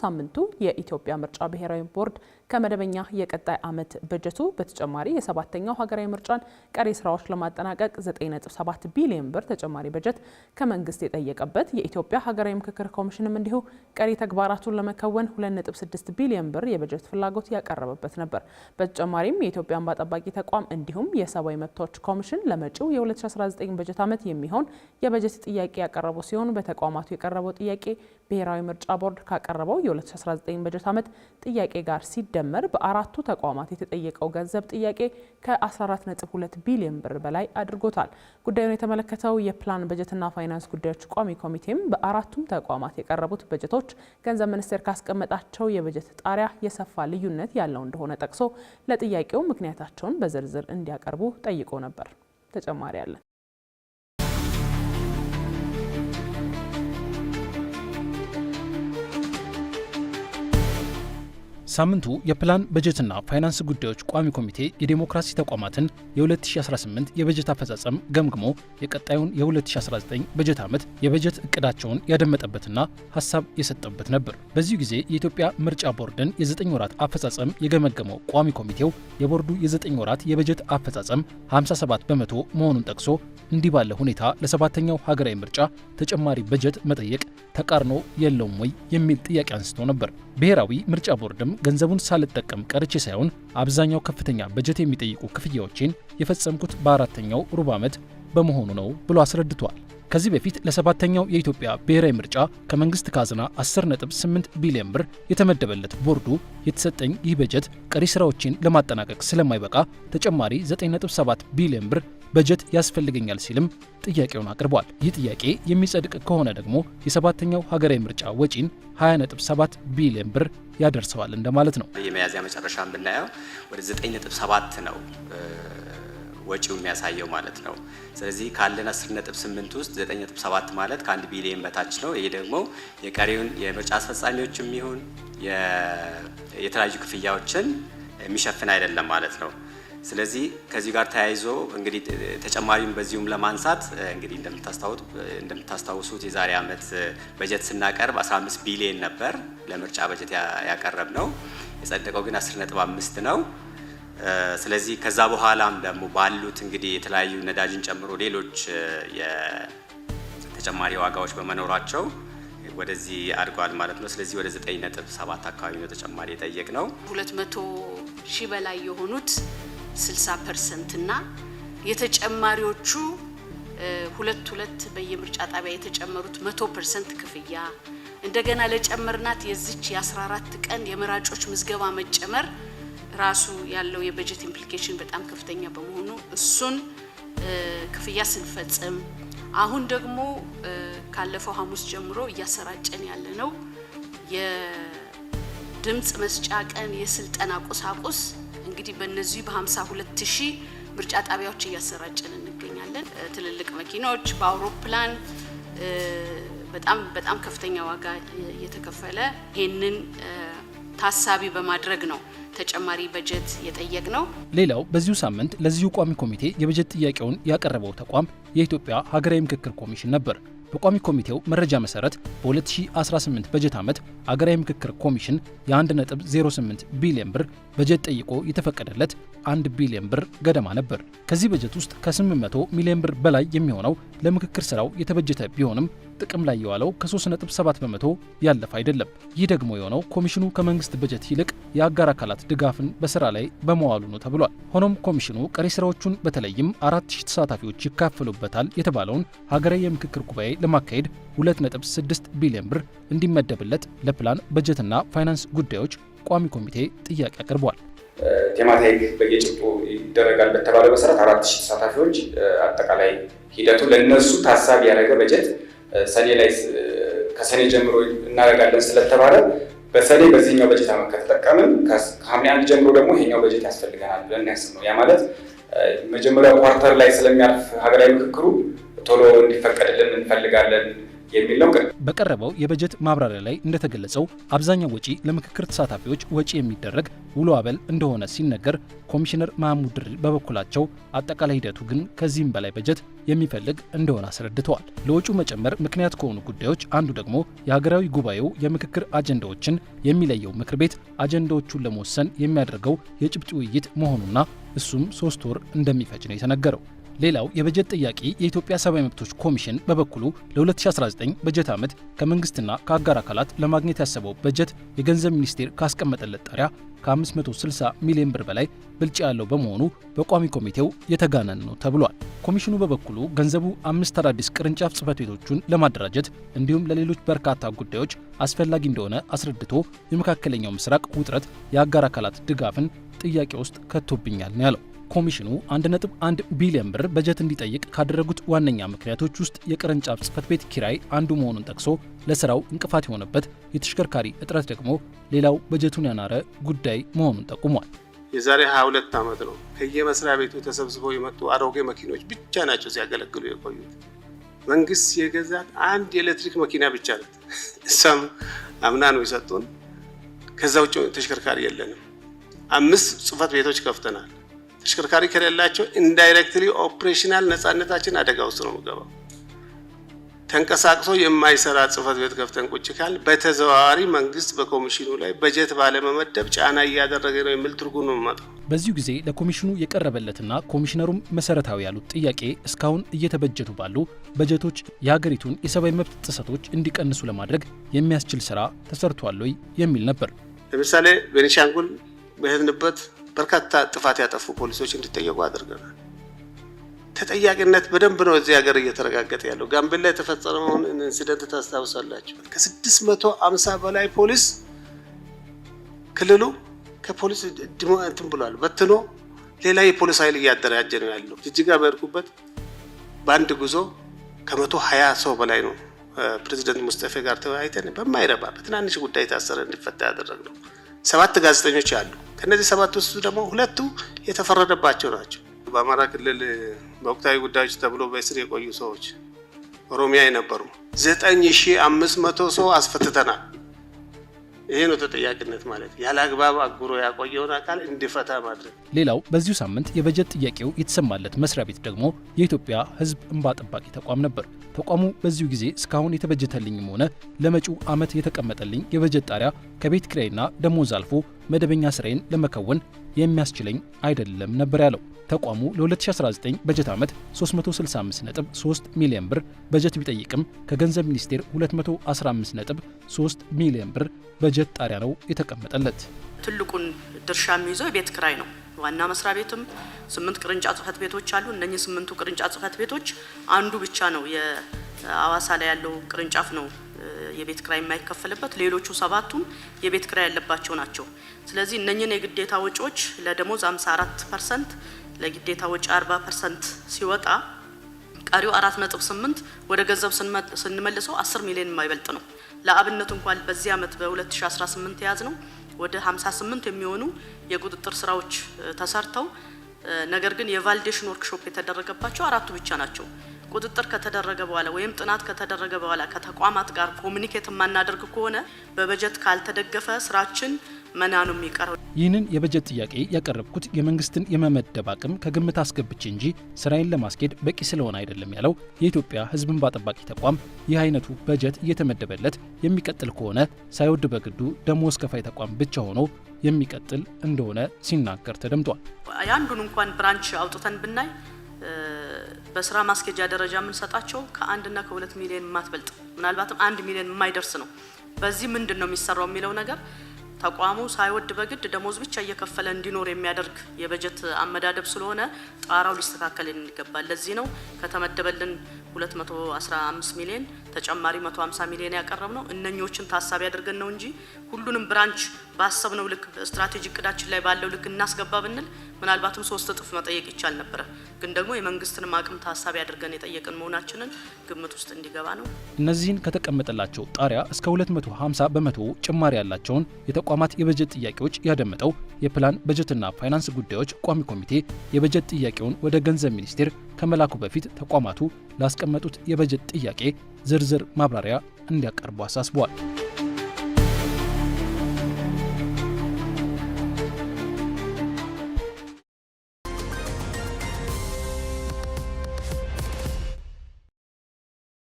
ሳምንቱ የኢትዮጵያ ምርጫ ብሔራዊ ቦርድ ከመደበኛ የቀጣይ ዓመት በጀቱ በተጨማሪ የሰባተኛው ሀገራዊ ምርጫን ቀሪ ስራዎች ለማጠናቀቅ 9.7 ቢሊዮን ብር ተጨማሪ በጀት ከመንግስት የጠየቀበት የኢትዮጵያ ሀገራዊ ምክክር ኮሚሽንም እንዲሁ ቀሪ ተግባራቱን ለመከወን 2.6 ቢሊዮን ብር የበጀት ፍላጎት ያቀረበበት ነበር። በተጨማሪም የኢትዮጵያ እንባ ጠባቂ ተቋም እንዲሁም የሰብአዊ መብቶች ኮሚሽን ለመጪው የ2019 በጀት ዓመት የሚሆን የበጀት ጥያቄ ያቀረቡ ሲሆን በተቋማቱ የቀረበው ጥያቄ ብሔራዊ ምርጫ ቦርድ ካቀረበው የ2019 በጀት ዓመት ጥያቄ ጋር ሲደመር በአራቱ ተቋማት የተጠየቀው ገንዘብ ጥያቄ ከ14.2 ቢሊዮን ብር በላይ አድርጎታል። ጉዳዩን የተመለከተው የፕላን በጀትና ፋይናንስ ጉዳዮች ቋሚ ኮሚቴም በአራቱም ተቋማት የቀረቡት በጀቶች ገንዘብ ሚኒስቴር ካስቀመጣቸው የበጀት ጣሪያ የሰፋ ልዩነት ያለው እንደሆነ ጠቅሶ ለጥያቄው ምክንያታቸውን በዝርዝር እንዲያቀርቡ ጠይቆ ነበር። ተጨማሪ አለ። ሳምንቱ የፕላን በጀትና ፋይናንስ ጉዳዮች ቋሚ ኮሚቴ የዲሞክራሲ ተቋማትን የ2018 የበጀት አፈጻጸም ገምግሞ የቀጣዩን የ2019 በጀት ዓመት የበጀት እቅዳቸውን ያደመጠበትና ሐሳብ የሰጠበት ነበር። በዚሁ ጊዜ የኢትዮጵያ ምርጫ ቦርድን የ9 ወራት አፈጻጸም የገመገመው ቋሚ ኮሚቴው የቦርዱ የ9 ወራት የበጀት አፈጻጸም 57 በመቶ መሆኑን ጠቅሶ እንዲህ ባለ ሁኔታ ለሰባተኛው ሀገራዊ ምርጫ ተጨማሪ በጀት መጠየቅ ተቃርኖ የለውም ወይ የሚል ጥያቄ አንስቶ ነበር። ብሔራዊ ምርጫ ቦርድም ገንዘቡን ሳልጠቀም ቀርቼ ሳይሆን አብዛኛው ከፍተኛ በጀት የሚጠይቁ ክፍያዎችን የፈጸምኩት በአራተኛው ሩብ ዓመት በመሆኑ ነው ብሎ አስረድቷል። ከዚህ በፊት ለሰባተኛው የኢትዮጵያ ብሔራዊ ምርጫ ከመንግስት ካዝና 10.8 ቢሊዮን ብር የተመደበለት ቦርዱ የተሰጠኝ ይህ በጀት ቀሪ ስራዎችን ለማጠናቀቅ ስለማይበቃ ተጨማሪ 9.7 ቢሊዮን ብር በጀት ያስፈልገኛል ሲልም ጥያቄውን አቅርቧል። ይህ ጥያቄ የሚጸድቅ ከሆነ ደግሞ የሰባተኛው ሀገራዊ ምርጫ ወጪን 20.7 ቢሊዮን ብር ያደርሰዋል እንደማለት ነው። የሚያዝያ መጨረሻን ብናየው ወደ 9.7 ነው ወጪው የሚያሳየው ማለት ነው። ስለዚህ ካለን 10.8 ውስጥ 9.7 ማለት ከ1 ቢሊዮን በታች ነው። ይሄ ደግሞ የቀሪውን የምርጫ አስፈጻሚዎችም ይሁን የተለያዩ ክፍያዎችን የሚሸፍን አይደለም ማለት ነው። ስለዚህ ከዚህ ጋር ተያይዞ እንግዲህ ተጨማሪውን በዚሁም ለማንሳት እንግዲህ እንደምታስታውሱት የዛሬ ዓመት በጀት ስናቀርብ 15 ቢሊዮን ነበር ለምርጫ በጀት ያቀረብ ነው። የጸደቀው ግን 10.5 ነው። ስለዚህ ከዛ በኋላም ደግሞ ባሉት እንግዲህ የተለያዩ ነዳጅን ጨምሮ ሌሎች የተጨማሪ ዋጋዎች በመኖራቸው ወደዚህ አድጓል ማለት ነው። ስለዚህ ወደ 9.7 አካባቢ ነው ተጨማሪ የጠየቅ ነው። 200 ሺህ በላይ የሆኑት 60% እና የተጨማሪዎቹ ሁለት በየምርጫ ጣቢያ የተጨመሩት 100% ክፍያ እንደገና ለጨመርናት የዚች የ14 ቀን የመራጮች ምዝገባ መጨመር ራሱ ያለው የበጀት ኢምፕሊኬሽን በጣም ከፍተኛ በመሆኑ እሱን ክፍያ ስንፈጽም አሁን ደግሞ ካለፈው ሐሙስ ጀምሮ እያሰራጨን ያለ ነው የድምጽ መስጫ ቀን የስልጠና ቁሳቁስ እንግዲህ በእነዚህ በ52000 ምርጫ ጣቢያዎች እያሰራጨን እንገኛለን። ትልልቅ መኪናዎች በአውሮፕላን በጣም ከፍተኛ ዋጋ እየተከፈለ ይሄንን ታሳቢ በማድረግ ነው ተጨማሪ በጀት የጠየቅ ነው። ሌላው በዚሁ ሳምንት ለዚሁ ቋሚ ኮሚቴ የበጀት ጥያቄውን ያቀረበው ተቋም የኢትዮጵያ ሀገራዊ ምክክር ኮሚሽን ነበር። በቋሚ ኮሚቴው መረጃ መሰረት በ2018 በጀት ዓመት ሀገራዊ ምክክር ኮሚሽን የ1.08 ቢሊዮን ብር በጀት ጠይቆ የተፈቀደለት 1 ቢሊዮን ብር ገደማ ነበር። ከዚህ በጀት ውስጥ ከ800 ሚሊዮን ብር በላይ የሚሆነው ለምክክር ስራው የተበጀተ ቢሆንም ጥቅም ላይ የዋለው ከ3.7 በመቶ ያለፈ አይደለም። ይህ ደግሞ የሆነው ኮሚሽኑ ከመንግስት በጀት ይልቅ የአጋር አካላት ድጋፍን በስራ ላይ በመዋሉ ነው ተብሏል። ሆኖም ኮሚሽኑ ቀሪ ስራዎቹን በተለይም 4000 ተሳታፊዎች ይካፈሉበታል የተባለውን ሀገራዊ የምክክር ጉባኤ ለማካሄድ 2.6 ቢሊዮን ብር እንዲመደብለት ለፕላን በጀትና ፋይናንስ ጉዳዮች ቋሚ ኮሚቴ ጥያቄ አቅርቧል። ቴማቲክ በየጭብጡ ይደረጋል በተባለው መሰረት 4000 ተሳታፊዎች አጠቃላይ ሂደቱ ለነሱ ታሳቢ ያደረገ በጀት ሰኔ ላይ ከሰኔ ጀምሮ እናደርጋለን ስለተባለ በሰኔ በዚህኛው በጀት ዓመት ከተጠቀምን ከሐምሌ 1 ጀምሮ ደግሞ ይሄኛው በጀት ያስፈልገናል ብለን ያስብ ነው። ያ ማለት መጀመሪያው ኳርተር ላይ ስለሚያርፍ ሀገራዊ ምክክሩ ቶሎ እንዲፈቀድልን እንፈልጋለን። የሚል ነው። በቀረበው የበጀት ማብራሪያ ላይ እንደተገለጸው አብዛኛው ወጪ ለምክክር ተሳታፊዎች ወጪ የሚደረግ ውሎ አበል እንደሆነ ሲነገር፣ ኮሚሽነር መሐሙድ ድሪር በበኩላቸው አጠቃላይ ሂደቱ ግን ከዚህም በላይ በጀት የሚፈልግ እንደሆነ አስረድተዋል። ለወጪው መጨመር ምክንያት ከሆኑ ጉዳዮች አንዱ ደግሞ የሀገራዊ ጉባኤው የምክክር አጀንዳዎችን የሚለየው ምክር ቤት አጀንዳዎቹን ለመወሰን የሚያደርገው የጭብጥ ውይይት መሆኑና እሱም 3 ወር እንደሚፈጅ ነው የተነገረው። ሌላው የበጀት ጥያቄ የኢትዮጵያ ሰብአዊ መብቶች ኮሚሽን በበኩሉ ለ2019 በጀት ዓመት ከመንግስትና ከአጋር አካላት ለማግኘት ያሰበው በጀት የገንዘብ ሚኒስቴር ካስቀመጠለት ጣሪያ ከ560 ሚሊዮን ብር በላይ ብልጫ ያለው በመሆኑ በቋሚ ኮሚቴው የተጋነን ነው ተብሏል። ኮሚሽኑ በበኩሉ ገንዘቡ 5 አዳዲስ ቅርንጫፍ ጽህፈት ቤቶቹን ለማደራጀት እንዲሁም ለሌሎች በርካታ ጉዳዮች አስፈላጊ እንደሆነ አስረድቶ የመካከለኛው ምስራቅ ውጥረት የአጋር አካላት ድጋፍን ጥያቄ ውስጥ ከቶብኛል ነው ያለው። ኮሚሽኑ 1.1 ቢሊዮን ብር በጀት እንዲጠይቅ ካደረጉት ዋነኛ ምክንያቶች ውስጥ የቅርንጫፍ ጽህፈት ቤት ኪራይ አንዱ መሆኑን ጠቅሶ ለስራው እንቅፋት የሆነበት የተሽከርካሪ እጥረት ደግሞ ሌላው በጀቱን ያናረ ጉዳይ መሆኑን ጠቁሟል። የዛሬ 22 ዓመት ነው ከየመስሪያ ቤቱ ተሰብስበው የመጡ አሮጌ መኪኖች ብቻ ናቸው ሲያገለግሉ የቆዩት። መንግስት የገዛት አንድ የኤሌክትሪክ መኪና ብቻ ናት። እሷም አምና ነው የሰጡን። ከዛ ውጭ ተሽከርካሪ የለንም። 5 ጽህፈት ቤቶች ከፍተናል። ተሽከርካሪ ከሌላቸው ኢንዳይሬክትሊ ኦፕሬሽናል ነፃነታችን አደጋ ውስጥ ነው የሚገባው። ተንቀሳቅሶ የማይሰራ ጽህፈት ቤት ከፍተን ቁጭ ካል በተዘዋዋሪ መንግስት በኮሚሽኑ ላይ በጀት ባለመመደብ ጫና እያደረገ ነው የሚል ትርጉም ነው የሚመጣው። በዚሁ ጊዜ ለኮሚሽኑ የቀረበለትና ኮሚሽነሩም መሰረታዊ ያሉት ጥያቄ እስካሁን እየተበጀቱ ባሉ በጀቶች የሀገሪቱን የሰብአዊ መብት ጥሰቶች እንዲቀንሱ ለማድረግ የሚያስችል ስራ ተሰርቷል ወይ የሚል ነበር። ለምሳሌ ቤኒሻንጉል በሄድንበት በርካታ ጥፋት ያጠፉ ፖሊሶች እንዲጠየቁ አድርገናል። ተጠያቂነት በደንብ ነው እዚህ ሀገር እየተረጋገጠ ያለው። ጋምቤላ የተፈጸመውን ኢንሲደንት ታስታውሳላችሁ። ከ650 በላይ ፖሊስ ክልሉ ከፖሊስ እንትን ብሏል በትኖ ሌላ የፖሊስ ኃይል እያደራጀ ነው ያለው። ጅጅጋ በርኩበት በአንድ ጉዞ ከ120 ሰው በላይ ነው ፕሬዚደንት ሙስጠፌ ጋር ተወያይተን በማይረባ በትናንሽ ጉዳይ ታሰረ እንዲፈታ ያደረግነው። 7 ጋዜጠኞች አሉ። ከነዚህ 7 ውስጥ ደግሞ 2 የተፈረደባቸው ናቸው። በአማራ ክልል በወቅታዊ ጉዳዮች ተብሎ በእስር የቆዩ ሰዎች ኦሮሚያ የነበሩ 9500 ሰው አስፈትተናል። ይሄ ነው ተጠያቂነት ማለት። ያለ አግባብ አጉሮ ያቆየውን አካል እንዲፈታ ማድረግ። ሌላው በዚሁ ሳምንት የበጀት ጥያቄው የተሰማለት መስሪያ ቤት ደግሞ የኢትዮጵያ ሕዝብ እንባ ጠባቂ ተቋም ነበር። ተቋሙ በዚሁ ጊዜ እስካሁን የተበጀተልኝም ሆነ ለመጪው ዓመት የተቀመጠልኝ የበጀት ጣሪያ ከቤት ኪራይና ደሞዝ አልፎ መደበኛ ስራዬን ለመከወን የሚያስችለኝ አይደለም ነበር ያለው። ተቋሙ ለ2019 በጀት ዓመት 365.3 ሚሊዮን ብር በጀት ቢጠይቅም ከገንዘብ ሚኒስቴር 215.3 ሚሊዮን ብር በጀት ጣሪያ ነው የተቀመጠለት። ትልቁን ድርሻ የሚይዘው የቤት ኪራይ ነው። ዋና መስሪያ ቤትም 8 ቅርንጫፍ ጽህፈት ቤቶች አሉ። እነኚህ 8ቱ ቅርንጫፍ ጽህፈት ቤቶች አንዱ ብቻ ነው የአዋሳ ላይ ያለው ቅርንጫፍ ነው የቤት ኪራይ የማይከፈልበት። ሌሎቹ 7ቱም የቤት ኪራይ ያለባቸው ናቸው። ስለዚህ እነኚህን የግዴታ ወጪዎች ለደሞዝ 54%፣ ለግዴታ ወጪ 40% ሲወጣ ቀሪው 4.8 ወደ ገንዘብ ስንመልሰው 10 ሚሊዮን የማይበልጥ ነው። ለአብነት እንኳን በዚህ ዓመት በ2018 ያዝ ነው ወደ 58 የሚሆኑ የቁጥጥር ስራዎች ተሰርተው ነገር ግን የቫሊዴሽን ወርክሾፕ የተደረገባቸው 4ቱ ብቻ ናቸው። ቁጥጥር ከተደረገ በኋላ ወይም ጥናት ከተደረገ በኋላ ከተቋማት ጋር ኮሙኒኬት የማናደርግ ከሆነ በበጀት ካልተደገፈ ስራችን መና ነው የሚቀረው። ይህንን የበጀት ጥያቄ ያቀረብኩት የመንግስትን የመመደብ አቅም ከግምት አስገብቼ እንጂ ስራዬን ለማስኬድ በቂ ስለሆነ አይደለም ያለው የኢትዮጵያ ሕዝብ እንባ ጠባቂ ተቋም ይህ አይነቱ በጀት እየተመደበለት የሚቀጥል ከሆነ ሳይወድ በግዱ ደሞዝ ከፋይ ተቋም ብቻ ሆኖ የሚቀጥል እንደሆነ ሲናገር ተደምጧል። ያንዱን እንኳን ብራንች አውጥተን ብናይ በስራ ማስኬጃ ደረጃ የምንሰጣቸው ከ1 እና ከ2 ሚሊዮን የማትበልጥ ምናልባትም 1 ሚሊዮን የማይደርስ ነው። በዚህ ምንድን ነው የሚሰራው የሚለው ነገር ተቋሙ ሳይወድ በግድ ደሞዝ ብቻ እየከፈለ እንዲኖር የሚያደርግ የበጀት አመዳደብ ስለሆነ ጣራው ሊስተካከል ይገባል። ለዚህ ነው ከተመደበልን 215 ሚሊዮን ተጨማሪ 150 ሚሊዮን ያቀረብነው። እነኞችን ታሳቢ አድርገን ነው እንጂ ሁሉንም ብራንች ባሰብነው ልክ ስትራቴጂ እቅዳችን ላይ ባለው ልክ እናስገባ ብንል ምናልባትም 3 እጥፍ መጠየቅ ይቻል ነበር። ግን ደግሞ የመንግስትንም አቅም ታሳቢ አድርገን የጠየቅን መሆናችንን ግምት ውስጥ እንዲገባ ነው። እነዚህን ከተቀመጠላቸው ጣሪያ እስከ 250 በመቶ ጭማሪ ያላቸውን የተቋማት የበጀት ጥያቄዎች ያደመጠው የፕላን በጀትና ፋይናንስ ጉዳዮች ቋሚ ኮሚቴ የበጀት ጥያቄውን ወደ ገንዘብ ሚኒስቴር ከመላኩ በፊት ተቋማቱ ላስቀመጡት የበጀት ጥያቄ ዝርዝር ማብራሪያ እንዲያቀርቡ አሳስቧል።